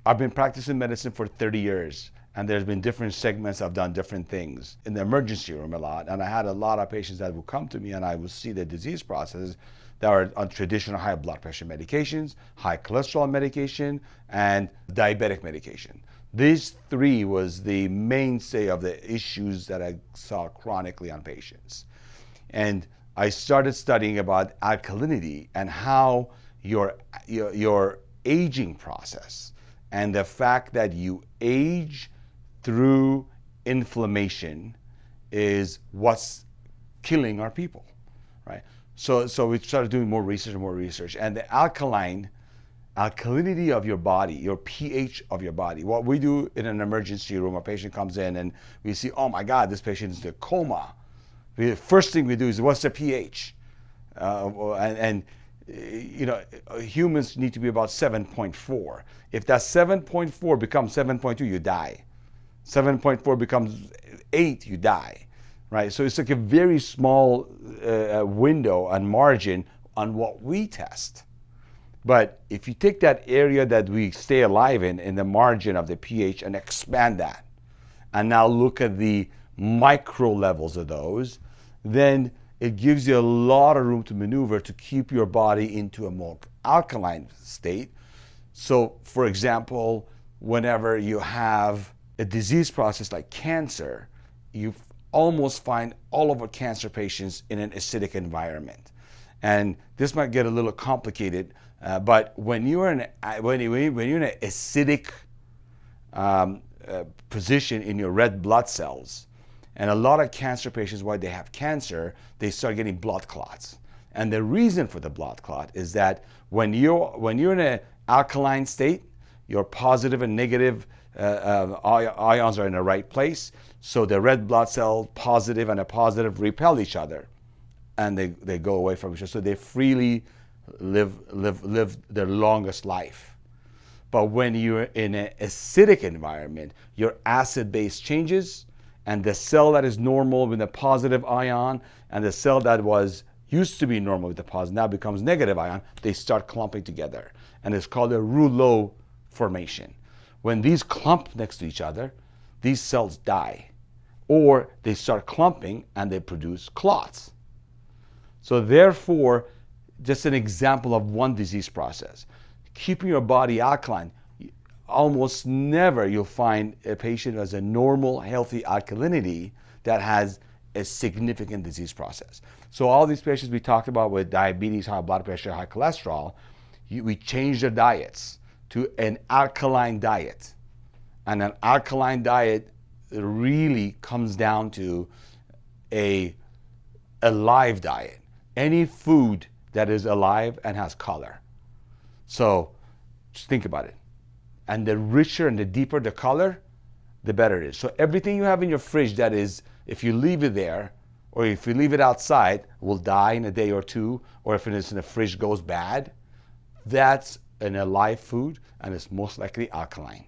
I've been practicing medicine for 30 years, and there's been different segments. I've done different things in the emergency room a lot, and I had a lot of patients that would come to me, and I would see the disease processes that are on traditional high blood pressure medications, high cholesterol medication, and diabetic medication. These three was the mainstay of the issues that I saw chronically on patients. And I started studying about alkalinity and how your aging process and the fact that you age through inflammation is what's killing our people, right? So we started doing more research, and the alkalinity of your body, your pH of your body. What we do in an emergency room, a patient comes in and we see, oh my God, this patient is in a coma. The first thing we do is, what's the pH? Humans need to be about 7.4. If that 7.4 becomes 7.2, you die. 7.4 becomes 8, you die. Right? So it's like a very small window and margin on what we test. But if you take that area that we stay alive in the margin of the pH, and expand that, and now look at the micro levels of those, then it gives you a lot of room to maneuver to keep your body into a more alkaline state. So, for example, whenever you have a disease process like cancer, you almost find all of our cancer patients in an acidic environment. And this might get a little complicated, but when you're in an acidic position in your red blood cells, and a lot of cancer patients, why they have cancer, they start getting blood clots. And the reason for the blood clot is that when you're in an alkaline state, your positive and negative ions are in the right place. So the red blood cell positive and a positive repel each other, and they go away from each other. So they freely live their longest life. But when you're in an acidic environment, your acid base changes, and the cell that is normal with a positive ion and the cell that used to be normal with the positive now becomes negative ion, they start clumping together. And it's called a rouleau formation. When these clump next to each other, these cells die, or they start clumping and they produce clots. So therefore, just an example of one disease process. Keeping your body alkaline, almost never you'll find a patient who has a normal, healthy alkalinity that has a significant disease process. So all these patients we talked about with diabetes, high blood pressure, high cholesterol, we change their diets to an alkaline diet. And an alkaline diet really comes down to a alive diet. Any food that is alive and has color. So just think about it. And the richer and the deeper the color, the better it is. So everything you have in your fridge that is, if you leave it there, or if you leave it outside, will die in a day or two, or if it is in the fridge goes bad, that's an alive food, and it's most likely alkaline.